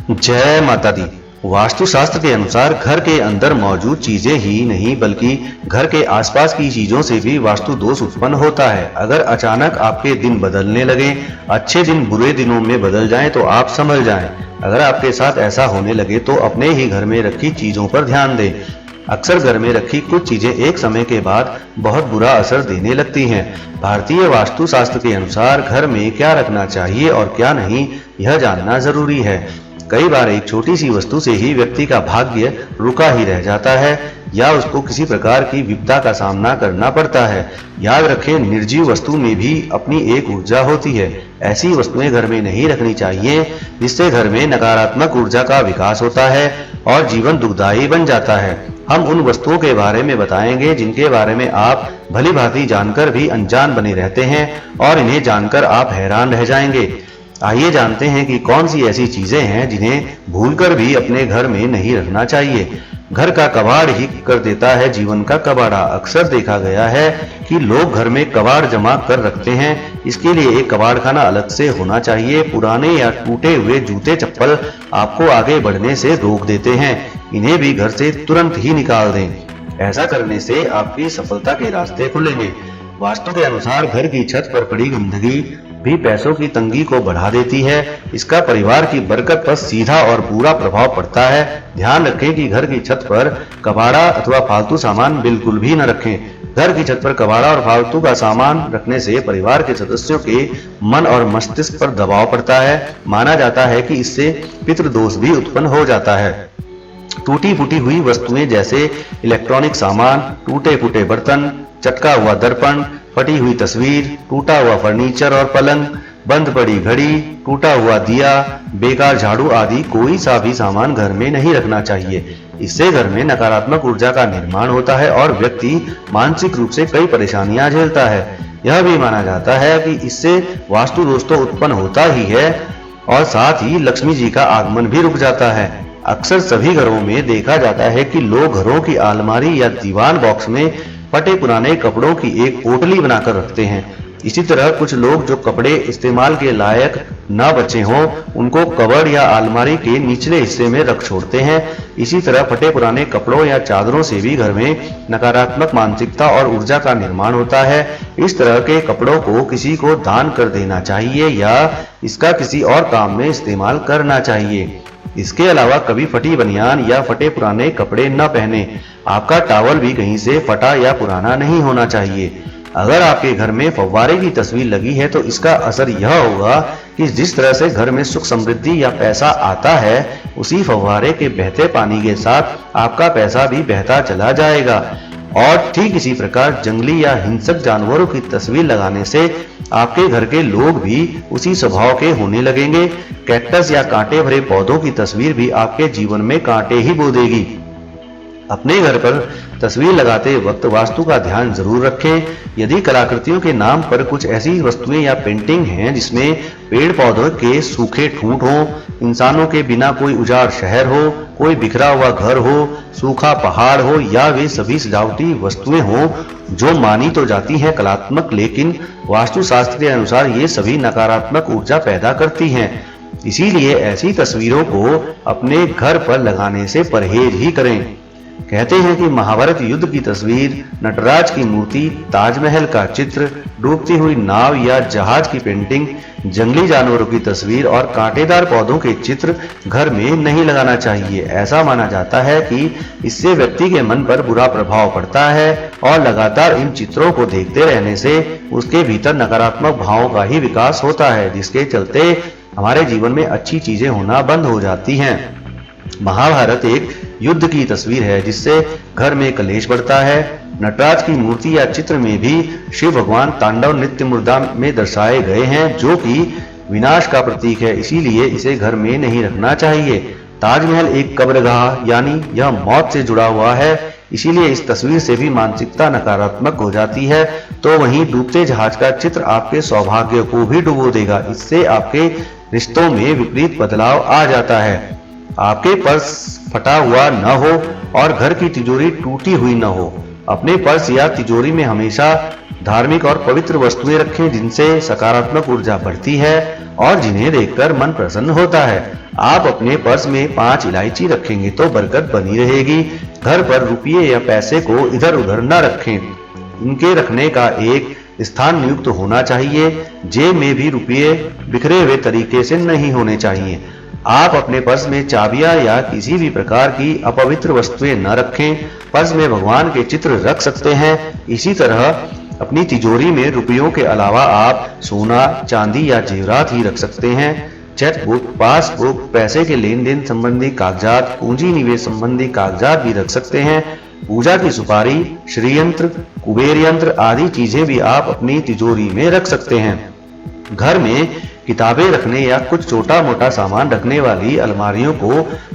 जय माता दी। वास्तुशास्त्र के अनुसार घर के अंदर मौजूद चीजें ही नहीं बल्कि घर के आसपास की चीजों से भी वास्तु दोष उत्पन्न होता है। अगर अचानक आपके दिन बदलने लगे, अच्छे दिन बुरे दिनों में बदल जाएं तो आप संभल जाएं। अगर आपके साथ ऐसा होने लगे तो अपने ही घर में रखी चीजों पर ध्यान दें। अक्सर घर में रखी कुछ चीजें एक समय के बाद बहुत बुरा असर देने लगती हैं। भारतीय वास्तुशास्त्र के अनुसार घर में क्या रखना चाहिए और क्या नहीं, यह जानना जरूरी है। कई बार एक छोटी सी वस्तु से ही व्यक्ति का भाग्य रुका ही रह जाता है या उसको किसी प्रकार की विपदा का सामना करना पड़ता है। याद रखें, निर्जीव वस्तु में भी अपनी एक ऊर्जा होती है। ऐसी वस्तुएं घर में नहीं रखनी चाहिए जिससे घर में नकारात्मक ऊर्जा का विकास होता है और जीवन दुखदायी बन जाता है। हम उन वस्तुओं के बारे में बताएंगे जिनके बारे में आप भली भांति जानकर भी अनजान बने रहते हैं और इन्हें जानकर आप हैरान रह जाएंगे। आइए जानते हैं कि कौन सी ऐसी चीजें हैं जिन्हें भूलकर भी अपने घर में नहीं रखना चाहिए। घर का कबाड़ ही कर देता है जीवन का कबाड़ा। अक्सर देखा गया है कि लोग घर में कबाड़ जमा कर रखते हैं। इसके लिए एक कबाड़ खाना अलग से होना चाहिए। पुराने या टूटे हुए जूते चप्पल आपको आगे बढ़ने से रोक देते हैं। इन्हें भी घर से तुरंत ही निकाल दें। ऐसा करने से आपकी सफलता के रास्ते खुलेंगे। वास्तु के अनुसार घर की छत पर पड़ी गंदगी भी पैसों की तंगी को बढ़ा देती है। इसका परिवार की बरकत पर सीधा और बुरा प्रभाव पड़ता है। ध्यान रखें कि घर की छत पर कबाड़ा अथवा फालतू सामान बिल्कुल भी न रखें। घर की छत पर कबाड़ा और फालतू का सामान रखने से परिवार के सदस्यों के मन और मस्तिष्क पर दबाव पड़ता है। माना जाता है कि इससे पितृदोष भी उत्पन्न हो जाता है। टूटी फूटी हुई वस्तुएं जैसे इलेक्ट्रॉनिक सामान, टूटे फूटे बर्तन, चटका हुआ दर्पण, फटी हुई तस्वीर, टूटा हुआ फर्नीचर और पलंग, बंद पड़ी घड़ी, टूटा हुआ दिया, बेकार झाड़ू आदि कोई सा भी सामान घर में नहीं रखना चाहिए। इससे घर में नकारात्मक ऊर्जा का निर्माण होता है और व्यक्ति मानसिक रूप से कई परेशानियां झेलता है। यह भी माना जाता है कि इससे वास्तु दोष तो उत्पन्न होता ही है और साथ ही लक्ष्मी जी का आगमन भी रुक जाता है। अक्सर सभी घरों में देखा जाता है कि लोग घरों की अलमारी या दीवान बॉक्स में फटे पुराने कपड़ों की एक पोटली बनाकर रखते हैं। इसी तरह कुछ लोग जो कपड़े इस्तेमाल के लायक न बचे हों उनको कबर्ड या अलमारी के निचले हिस्से में रख छोड़ते हैं। इसी तरह फटे पुराने कपड़ों या चादरों से भी घर में नकारात्मक मानसिकता और ऊर्जा का निर्माण होता है। इस तरह के कपड़ों को किसी को दान कर देना चाहिए या इसका किसी और काम में इस्तेमाल करना चाहिए। इसके अलावा कभी फटी बनियान या फटे पुराने कपड़े न पहने। आपका टॉवल भी कहीं से फटा या पुराना नहीं होना चाहिए। अगर आपके घर में फव्वारे की तस्वीर लगी है तो इसका असर यह होगा कि जिस तरह से घर में सुख समृद्धि या पैसा आता है उसी फव्वारे के बहते पानी के साथ आपका पैसा भी बहता चला जाएगा। और ठीक इसी प्रकार जंगली या हिंसक जानवरों की तस्वीर लगाने से आपके घर के लोग भी उसी स्वभाव के होने लगेंगे। कैक्टस या कांटे भरे पौधों की तस्वीर भी आपके जीवन में कांटे ही बो देगी। अपने घर पर तस्वीर लगाते वक्त वास्तु का ध्यान जरूर रखें। यदि कलाकृतियों के नाम पर कुछ ऐसी वस्तुएं या पेंटिंग हैं जिसमें पेड़ पौधों के सूखे ठूंठ हो, इंसानों के बिना कोई उजाड़ शहर हो, कोई बिखरा हुआ घर हो, सूखा पहाड़ हो या वे सभी सजावटी वस्तुएं हो जो मानी तो जाती हैं कलात्मक, लेकिन वास्तुशास्त्र के अनुसार ये सभी नकारात्मक ऊर्जा पैदा करती हैं। इसीलिए ऐसी तस्वीरों को अपने घर पर लगाने से परहेज ही करें। कहते हैं कि महाभारत युद्ध की तस्वीर, नटराज की मूर्ति, ताजमहल का चित्र, डूबती हुई नाव या जहाज की पेंटिंग, जंगली जानवरों की तस्वीर और कांटेदार पौधों के चित्र घर में नहीं लगाना चाहिए। ऐसा माना जाता है कि इससे व्यक्ति के मन पर बुरा प्रभाव पड़ता है और लगातार इन चित्रों को देखते रहने से उसके भीतर नकारात्मक भावों का ही विकास होता है, जिसके चलते हमारे जीवन में अच्छी चीजें होना बंद हो जाती हैं। महाभारत एक युद्ध की तस्वीर है जिससे घर में कलेश बढ़ता है। नटराज की मूर्ति या चित्र में भी शिव भगवान तांडव नृत्य मुद्रा में दर्शाए गए हैं जो कि विनाश का प्रतीक है, इसीलिए इसे घर में नहीं रखना चाहिए। ताजमहल एक कब्रगाह यानी यह मौत से जुड़ा हुआ है, इसीलिए इस तस्वीर से भी मानसिकता नकारात्मक हो जाती है। तो वहीं डूबते जहाज का चित्र आपके सौभाग्य को भी डुबो देगा। इससे आपके रिश्तों में विपरीत बदलाव आ जाता है। आपके पर्स फटा हुआ न हो और घर की तिजोरी टूटी हुई न हो। अपने पर्स या तिजोरी में हमेशा धार्मिक और पवित्र वस्तुएं रखें जिनसे सकारात्मक ऊर्जा बढ़ती है और जिन्हें देखकर मन प्रसन्न होता है। आप अपने पर्स में 5 इलायची रखेंगे तो बरकत बनी रहेगी। घर पर रुपये या पैसे को इधर उधर न रखें, इनके रखने का एक स्थान नियुक्त होना चाहिए। जेब में भी रुपये बिखरे हुए तरीके से नहीं होने चाहिए। आप अपने पर्स में चाबियां या किसी भी प्रकार की अपवित्र वस्तुएं न रखें। पर्स में भगवान के चित्र रख सकते हैं। इसी तरह अपनी तिजोरी में रुपयों के अलावा आप सोना, चांदी या जेवरात ही रख सकते हैं। चेकबुक, पासबुक, पैसे के लेन देन संबंधी कागजात, पूंजी निवेश संबंधी कागजात भी रख सकते हैं। पूजा की सुपारी, श्री यंत्र, कुबेर यंत्र आदि चीजें भी आप अपनी तिजोरी में रख सकते हैं। घर में किताबें रखने या कुछ छोटा मोटा सामान रखने वाली अलमारियों को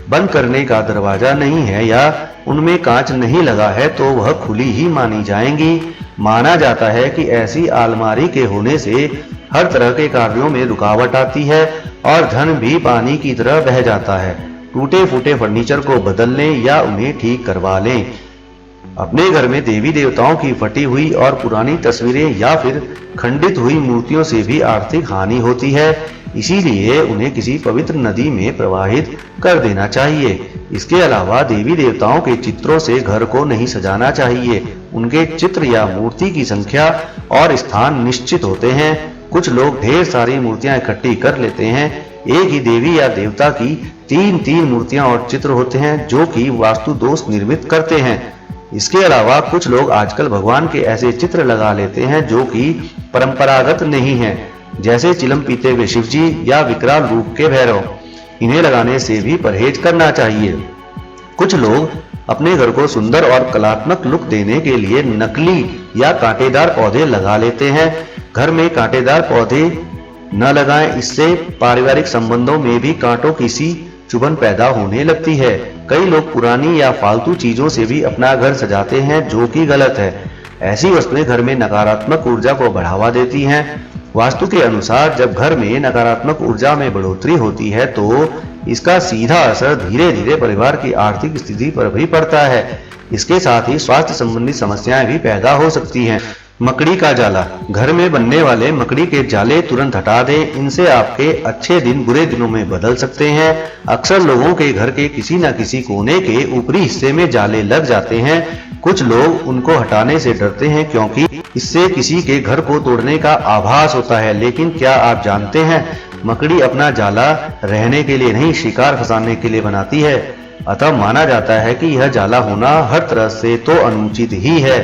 बंद करने का दरवाजा नहीं है या उनमें कांच नहीं लगा है तो वह खुली ही मानी जाएंगी। माना जाता है कि ऐसी अलमारी के होने से हर तरह के कार्यों में रुकावट आती है और धन भी पानी की तरह बह जाता है। टूटे फूटे फर्नीचर को बदल लें या उन्हें ठीक करवा लें। अपने घर में देवी देवताओं की फटी हुई और पुरानी तस्वीरें या फिर खंडित हुई मूर्तियों से भी आर्थिक हानि होती है, इसीलिए उन्हें किसी पवित्र नदी में प्रवाहित कर देना चाहिए। इसके अलावा देवी देवताओं के चित्रों से घर को नहीं सजाना चाहिए। उनके चित्र या मूर्ति की संख्या और स्थान निश्चित होते हैं। कुछ लोग ढेर सारी मूर्तियां इकट्ठी कर लेते हैं। एक ही देवी या देवता की 3-3 मूर्तियां और चित्र होते हैं जो कि वास्तु दोष निर्मित करते हैं। इसके अलावा कुछ लोग आजकल भगवान के ऐसे चित्र लगा लेते हैं जो कि परंपरागत नहीं है, जैसे चिलम पीते हुए शिवजी या विकराल रूप के भैरव। इन्हें लगाने से भी परहेज करना चाहिए। कुछ लोग अपने घर को सुंदर और कलात्मक लुक देने के लिए नकली या कांटेदार पौधे लगा लेते हैं। घर में कांटेदार पौधे न लगाएं, इससे पारिवारिक संबंधों में भी कांटों की सी चुभन पैदा होने लगती है। कई लोग पुरानी या फालतू चीजों से भी अपना घर सजाते हैं जो कि गलत है। ऐसी वस्तुएं घर में नकारात्मक ऊर्जा को बढ़ावा देती हैं। वास्तु के अनुसार जब घर में नकारात्मक ऊर्जा में बढ़ोतरी होती है तो इसका सीधा असर धीरे धीरे परिवार की आर्थिक स्थिति पर भी पड़ता है। इसके साथ ही स्वास्थ्य संबंधी समस्याएं भी पैदा हो सकती हैं। मकड़ी का जाला, घर में बनने वाले मकड़ी के जाले तुरंत हटा दें, इनसे आपके अच्छे दिन बुरे दिनों में बदल सकते हैं। अक्सर लोगों के घर के किसी न किसी कोने के ऊपरी हिस्से में जाले लग जाते हैं। कुछ लोग उनको हटाने से डरते हैं क्योंकि इससे किसी के घर को तोड़ने का आभास होता है, लेकिन क्या आप जानते हैं मकड़ी अपना जाला रहने के लिए नहीं, शिकार फंसाने के लिए बनाती है। अतः माना जाता है कि यह जाला होना हर तरह से तो अनुचित ही है।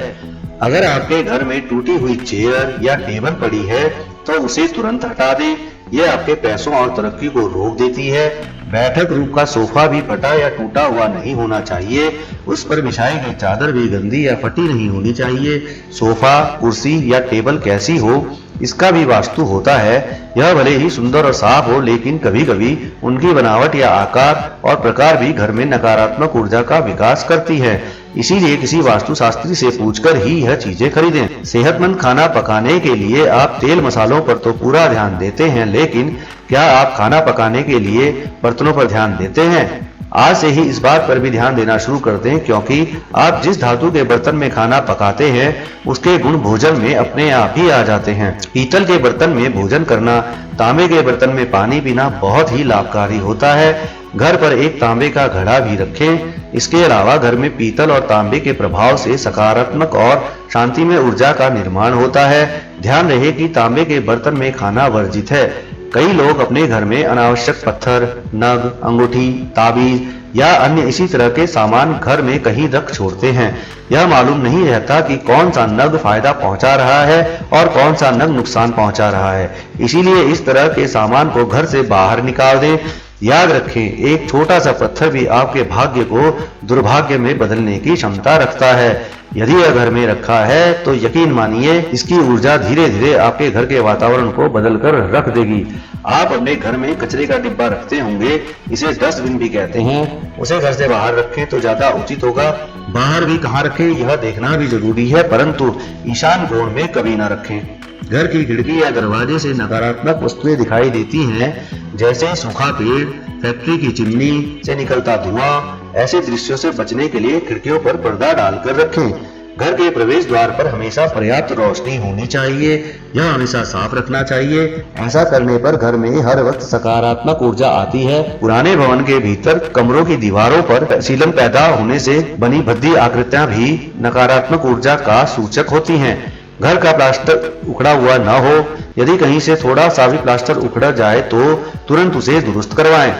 अगर आपके घर में टूटी हुई चेयर या टेबल पड़ी है तो उसे तुरंत हटा दें। यह आपके पैसों और तरक्की को रोक देती है। बैठक रूप का सोफा भी फटा या टूटा हुआ नहीं होना चाहिए। उस पर बिछाई गई चादर भी गंदी या फटी नहीं होनी चाहिए। सोफा, कुर्सी या टेबल कैसी हो इसका भी वास्तु होता है। यह भले ही सुंदर और साफ हो, लेकिन कभी कभी उनकी बनावट या आकार और प्रकार भी घर में नकारात्मक ऊर्जा का विकास करती है। इसीलिए किसी वास्तु शास्त्री से पूछकर ही यह चीजें खरीदें। सेहतमंद खाना पकाने के लिए आप तेल मसालों पर तो पूरा ध्यान देते हैं, लेकिन क्या आप खाना पकाने के लिए बर्तनों पर ध्यान देते हैं? आज से ही इस बात पर भी ध्यान देना शुरू कर दें, क्योंकि आप जिस धातु के बर्तन में खाना पकाते हैं उसके गुण भोजन में अपने आप ही आ जाते हैं। पीतल के बर्तन में भोजन करना, तांबे के बर्तन में पानी पीना बहुत ही लाभकारी होता है। घर पर एक तांबे का घड़ा भी रखें। इसके अलावा घर में पीतल और तांबे के प्रभाव से सकारात्मक और शांतिमय ऊर्जा का निर्माण होता है। ध्यान रहे कि तांबे के बर्तन में खाना वर्जित है। कई लोग अपने घर में अनावश्यक पत्थर, नग, अंगूठी, ताबीज या अन्य इसी तरह के सामान घर में कहीं रख छोड़ते हैं। यह मालूम नहीं रहता कि कौन सा नग फायदा पहुंचा रहा है और कौन सा नग नुकसान पहुंचा रहा है। इसीलिए इस तरह के सामान को घर से बाहर निकाल दें। याद रखें, एक छोटा सा पत्थर भी आपके भाग्य को दुर्भाग्य में बदलने की क्षमता रखता है। यदि यह घर में रखा है तो यकीन मानिए इसकी ऊर्जा धीरे धीरे आपके घर के वातावरण को बदलकर रख देगी। आप अपने घर में कचरे का डिब्बा रखते होंगे, इसे डस्टबिन भी कहते हैं। उसे घर से बाहर रखें तो ज्यादा उचित होगा। बाहर भी कहाँ रखें यह देखना भी जरूरी है, परंतु ईशान कोण में कभी ना रखें। घर की खिड़की या दरवाजे से नकारात्मक वस्तुएं दिखाई देती हैं, जैसे सूखा पेड़, फैक्ट्री की चिमनी से निकलता धुआं। ऐसे दृश्यों से बचने के लिए खिड़कियों पर पर्दा डालकर रखें। घर के प्रवेश द्वार पर हमेशा पर्याप्त रोशनी होनी चाहिए। यह हमेशा साफ रखना चाहिए। ऐसा करने पर घर में हर वक्त सकारात्मक ऊर्जा आती है। पुराने भवन के भीतर कमरों की दीवारों पर सीलन पैदा होने से बनी भद्दी आकृतियां भी नकारात्मक ऊर्जा का सूचक होती हैं। घर का प्लास्टर उखड़ा हुआ न हो। यदि कहीं से थोड़ा सा भी प्लास्टर उखड़ जाए तो तुरंत उसे दुरुस्त करवाएं।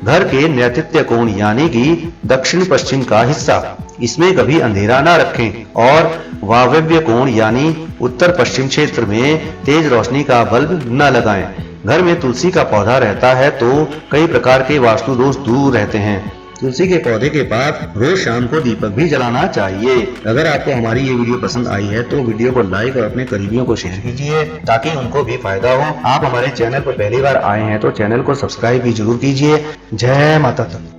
घर के नैऋत्य कोण यानी कि दक्षिण पश्चिम का हिस्सा, इसमें कभी अंधेरा न रखें और वायव्य कोण यानी उत्तर पश्चिम क्षेत्र में तेज रोशनी का बल्ब न लगाएं। घर में तुलसी का पौधा रहता है तो कई प्रकार के वास्तु दोष दूर रहते हैं। तुलसी के पौधे के पास रोज शाम को दीपक भी जलाना चाहिए। अगर आपको हमारी ये वीडियो पसंद आई है तो वीडियो को लाइक और अपने करीबियों को शेयर कीजिए ताकि उनको भी फायदा हो। आप हमारे चैनल पर पहली बार आए हैं तो चैनल को सब्सक्राइब भी जरूर कीजिए। जय माता दी।